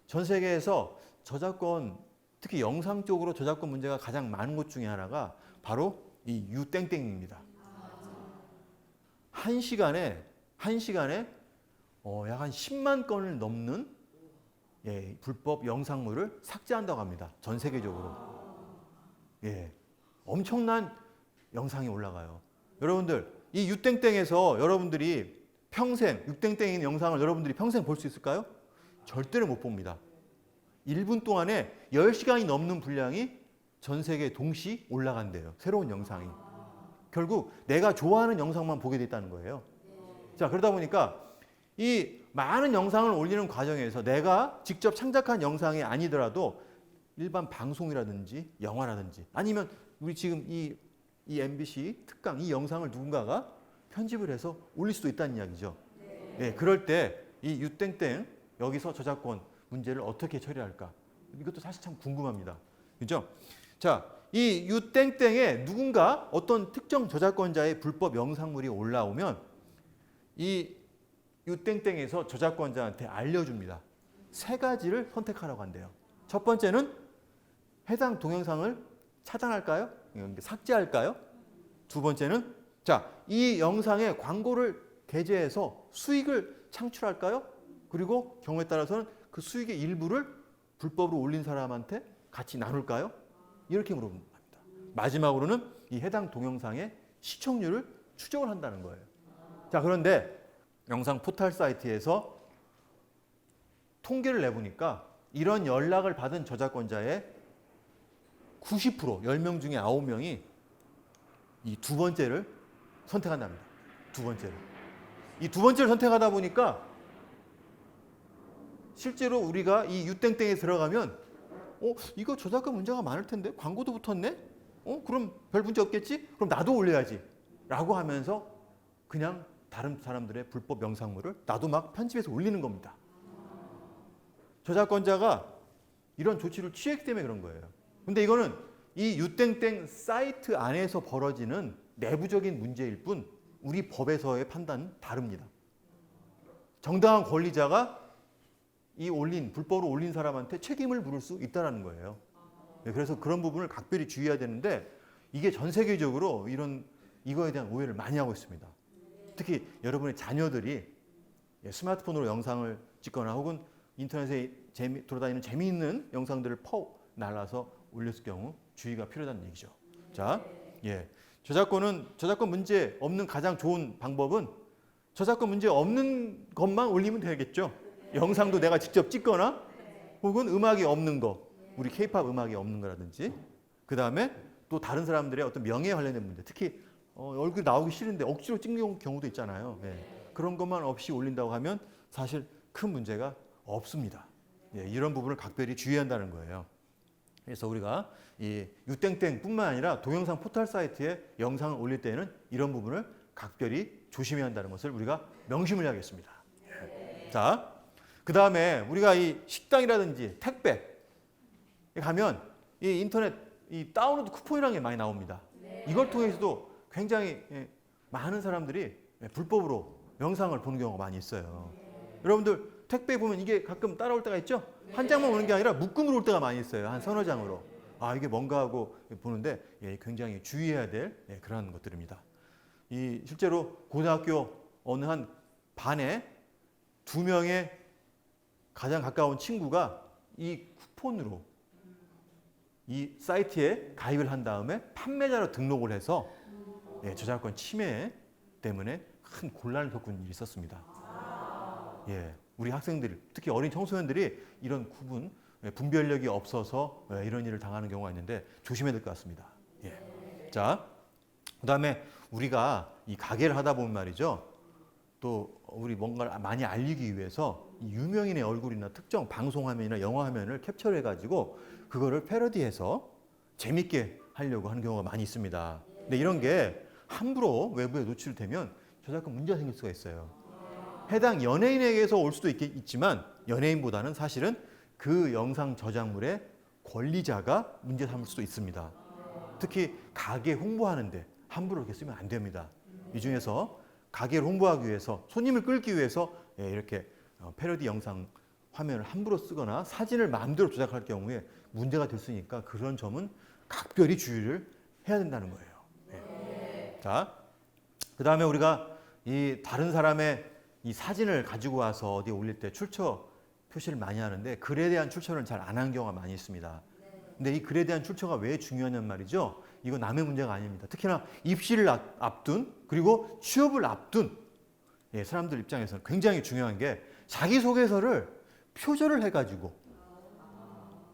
전 세계에서 저작권, 특히 영상 쪽으로 저작권 문제가 가장 많은 것 중에 하나가 바로 이 유땡땡입니다. 한 시간에 약 한 10만 건을 넘는 불법 영상물을 삭제한다고 합니다. 전 세계적으로. 엄청난 영상이 올라가요. 여러분들, 이 유땡땡에서 여러분들이 평생, 유땡땡에 있는 영상을 여러분들이 평생 볼 수 있을까요? 절대로 못 봅니다. 1분 동안에 10시간이 넘는 분량이 전 세계에 동시 올라간대요. 새로운 영상이. 결국 내가 좋아하는 영상만 보게 됐다는 거예요. 자, 그러다 보니까 이 많은 영상을 올리는 과정에서 내가 직접 창작한 영상이 아니더라도 일반 방송이라든지 영화라든지 아니면 우리 지금 이 MBC 특강 이 영상을 누군가가 편집을 해서 올릴 수도 있다는 이야기죠. 그럴 때 이 유땡땡 여기서 저작권 문제를 어떻게 처리할까? 이것도 사실 참 궁금합니다. 그죠? 자, 이 유땡땡에 누군가 어떤 특정 저작권자의 불법 영상물이 올라오면 이 유땡땡에서 저작권자한테 알려줍니다. 3가지를 선택하라고 한대요. 첫 번째는 해당 동영상을 차단할까요? 삭제할까요? 두 번째는 이 영상에 광고를 게재해서 수익을 창출할까요? 그리고 경우에 따라서는 그 수익의 일부를 불법으로 올린 사람한테 같이 나눌까요? 이렇게 물어봅니다. 마지막으로는 이 해당 동영상의 시청률을 추적을 한다는 거예요. 자, 그런데 영상 포털 사이트에서 통계를 내보니까 이런 연락을 받은 저작권자의 90%, 10명 중에 9명이 이 두 번째를 선택한답니다. 두 번째를. 이 두 번째를 선택하다 보니까 실제로 우리가 이 유땡땡에 들어가면 이거 저작권 문제가 많을 텐데 광고도 붙었네? 그럼 별 문제 없겠지? 그럼 나도 올려야지. 라고 하면서 그냥 다른 사람들의 불법 영상물을 나도 막 편집해서 올리는 겁니다. 저작권자가 이런 조치를 취했기 때문에 그런 거예요. 근데 이거는 이 유땡땡 사이트 안에서 벌어지는 내부적인 문제일 뿐 우리 법에서의 판단은 다릅니다. 정당한 권리자가 이 불법으로 올린 사람한테 책임을 물을 수 있다는 거예요. 그래서 그런 부분을 각별히 주의해야 되는데 이게 전 세계적으로 이거에 대한 오해를 많이 하고 있습니다. 특히 여러분의 자녀들이 스마트폰으로 영상을 찍거나 혹은 인터넷에 돌아다니는 재미있는 영상들을 날라서 올렸을 경우 주의가 필요하다는 얘기죠. 자, 저작권 문제 없는 가장 좋은 방법은 저작권 문제 없는 것만 올리면 되겠죠. 영상도 내가 직접 찍거나 혹은 음악이 없는 거, 우리 케이팝 음악이 없는 거라든지 그 다음에 또 다른 사람들의 어떤 명예에 관련된 문제, 특히 얼굴 나오기 싫은데 억지로 찍는 경우도 있잖아요. 그런 것만 없이 올린다고 하면 사실 큰 문제가 없습니다. 이런 부분을 각별히 주의한다는 거예요. 그래서 우리가 이 유땡땡뿐만 아니라 동영상 포털 사이트에 영상을 올릴 때는 이런 부분을 각별히 조심해야 한다는 것을 우리가 명심을 해야겠습니다. 자, 그 다음에 우리가 이 식당이라든지 택배 가면 이 인터넷 이 다운로드 쿠폰이라는 게 많이 나옵니다. 이걸 통해서도 굉장히 많은 사람들이 불법으로 영상을 보는 경우가 많이 있어요. 여러분들 택배 보면 이게 가끔 따라올 때가 있죠? 한 장만 오는 게 아니라 묶음으로 올 때가 많이 있어요. 한 서너 장으로. 이게 뭔가 하고 보는데 굉장히 주의해야 될 그런 것들입니다. 실제로 고등학교 어느 한 반에 2명의 가장 가까운 친구가 이 쿠폰으로 이 사이트에 가입을 한 다음에 판매자로 등록을 해서 저작권 침해 때문에 큰 곤란을 겪은 일이 있었습니다. 우리 학생들, 특히 어린 청소년들이 이런 분별력이 없어서 이런 일을 당하는 경우가 있는데 조심해야 될 것 같습니다. 자, 그 다음에 우리가 이 가게를 하다 보면 말이죠. 또 우리 뭔가를 많이 알리기 위해서 이 유명인의 얼굴이나 특정 방송 화면이나 영화 화면을 캡처를 해가지고 그거를 패러디해서 재밌게 하려고 하는 경우가 많이 있습니다. 근데 이런 게 함부로 외부에 노출되면 저작권 문제가 생길 수가 있어요. 해당 연예인에게서 올 수도 있지만 연예인보다는 사실은 그 영상 저작물의 권리자가 문제 삼을 수도 있습니다. 특히 가게 홍보하는데 함부로 이렇게 쓰면 안 됩니다. 이 중에서 가게를 홍보하기 위해서 손님을 끌기 위해서 이렇게 패러디 영상 화면을 함부로 쓰거나 사진을 마음대로 조작할 경우에 문제가 될 수 있으니까 그런 점은 각별히 주의를 해야 된다는 거예요. 네. 자, 그 다음에 우리가 이 다른 사람의 이 사진을 가지고 와서 어디에 올릴 때 출처 표시를 많이 하는데 글에 대한 출처를 잘 안 한 경우가 많이 있습니다. 근데 이 글에 대한 출처가 왜 중요하냐는 말이죠. 이거 남의 문제가 아닙니다. 특히나 입시를 앞둔 그리고 취업을 앞둔 사람들 입장에서는 굉장히 중요한 게 자기소개서를 표절을 해가지고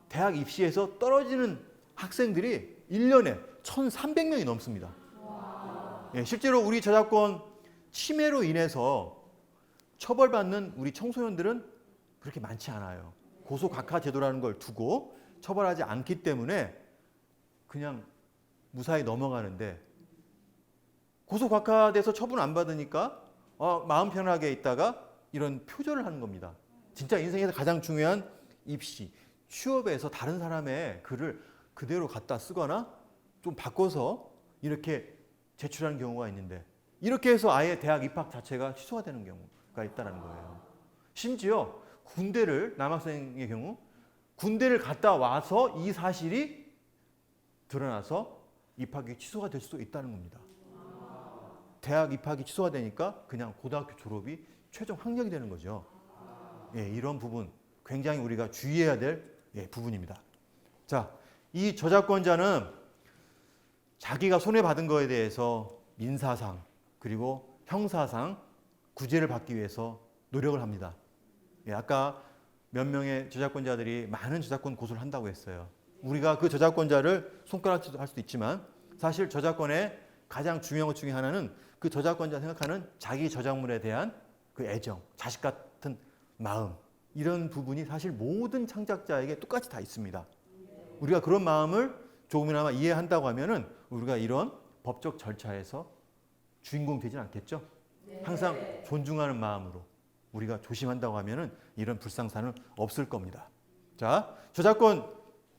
대학 입시에서 떨어지는 학생들이 1년에 1,300명이 넘습니다. 실제로 우리 저작권 침해로 인해서 처벌받는 우리 청소년들은 그렇게 많지 않아요. 고소각하 제도라는 걸 두고 처벌하지 않기 때문에 그냥 무사히 넘어가는데 고소각하돼서 처분 안 받으니까 마음 편하게 있다가 이런 표절을 하는 겁니다. 진짜 인생에서 가장 중요한 입시, 취업에서 다른 사람의 글을 그대로 갖다 쓰거나 좀 바꿔서 이렇게 제출하는 경우가 있는데 이렇게 해서 아예 대학 입학 자체가 취소가 되는 경우가 있다는 거예요. 심지어 군대를 남학생의 경우 군대를 갔다 와서 이 사실이 드러나서 입학이 취소가 될 수도 있다는 겁니다. 대학 입학이 취소가 되니까 그냥 고등학교 졸업이 최종 확정이 되는 거죠. 이런 부분 굉장히 우리가 주의해야 될 부분입니다. 자, 이 저작권자는 자기가 손해받은 거에 대해서 민사상 그리고 형사상 구제를 받기 위해서 노력을 합니다. 아까 몇 명의 저작권자들이 많은 저작권 고소를 한다고 했어요. 우리가 그 저작권자를 손가락질도 할 수도 있지만 사실 저작권의 가장 중요한 것 중에 하나는 그 저작권자 생각하는 자기 저작물에 대한 그 애정, 자식 같은 마음 이런 부분이 사실 모든 창작자에게 똑같이 다 있습니다. 우리가 그런 마음을 조금이나마 이해한다고 하면은 우리가 이런 법적 절차에서 주인공 되진 않겠죠? 항상 존중하는 마음으로 우리가 조심한다고 하면은 이런 불상사는 없을 겁니다. 자, 저작권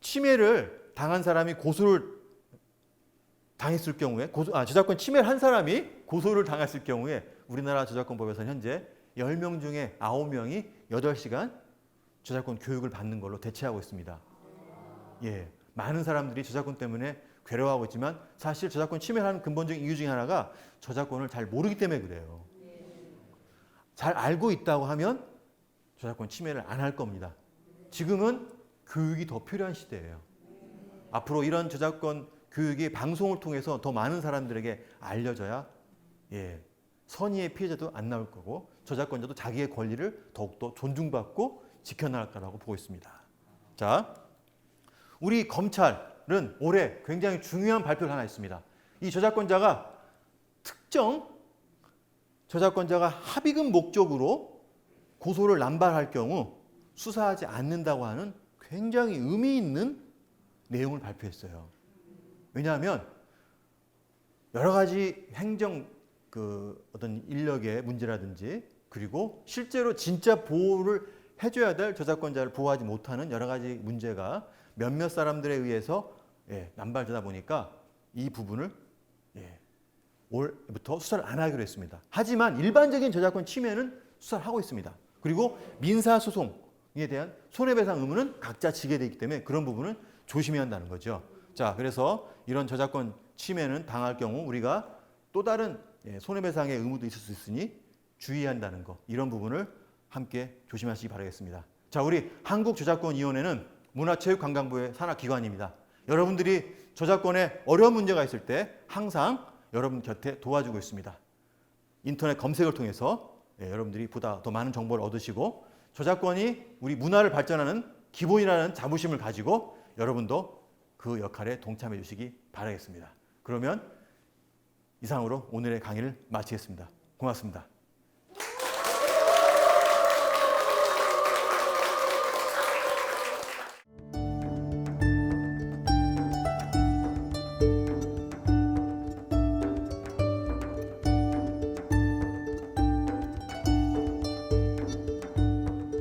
침해를 당한 사람이 고소를 당했을 경우에 저작권 침해를 한 사람이 고소를 당했을 경우에 우리나라 저작권법에서는 현재 10명 중에 9명이 8시간 저작권 교육을 받는 걸로 대체하고 있습니다. 많은 사람들이 저작권 때문에 괴로워하고 있지만 사실 저작권 침해하는 근본적인 이유 중에 하나가 저작권을 잘 모르기 때문에 그래요. 잘 알고 있다고 하면 저작권 침해를 안 할 겁니다. 지금은 교육이 더 필요한 시대예요. 앞으로 이런 저작권 교육이 방송을 통해서 더 많은 사람들에게 알려져야 선의의 피해자도 안 나올 거고 저작권자도 자기의 권리를 더욱더 존중받고 지켜나갈 거라고 보고 있습니다. 자, 우리 검찰은 올해 굉장히 중요한 발표를 하나 했습니다. 이 저작권자가 특정 저작권자가 합의금 목적으로 고소를 남발할 경우 수사하지 않는다고 하는 굉장히 의미 있는 내용을 발표했어요. 왜냐하면 여러 가지 행정 어떤 인력의 문제라든지 그리고 실제로 진짜 보호를 해줘야 될 저작권자를 보호하지 못하는 여러 가지 문제가 몇몇 사람들에 의해서 남발되다 보니까 이 부분을 올부터 수사를 안 하기로 했습니다. 하지만 일반적인 저작권 침해는 수사를 하고 있습니다. 그리고 민사소송에 대한 손해배상 의무는 각자 지게 되기 때문에 그런 부분은 조심해야 한다는 거죠. 자, 그래서 이런 저작권 침해는 당할 경우 우리가 또 다른 손해배상의 의무도 있을 수 있으니 주의해야 한다는 거 이런 부분을 함께 조심하시기 바라겠습니다. 자, 우리 한국저작권위원회는 문화체육관광부의 산하기관입니다. 여러분들이 저작권에 어려운 문제가 있을 때 항상 여러분 곁에 도와주고 있습니다. 인터넷 검색을 통해서 여러분들이 보다 더 많은 정보를 얻으시고 저작권이 우리 문화를 발전하는 기본이라는 자부심을 가지고 여러분도 그 역할에 동참해 주시기 바라겠습니다. 그러면 이상으로 오늘의 강의를 마치겠습니다. 고맙습니다.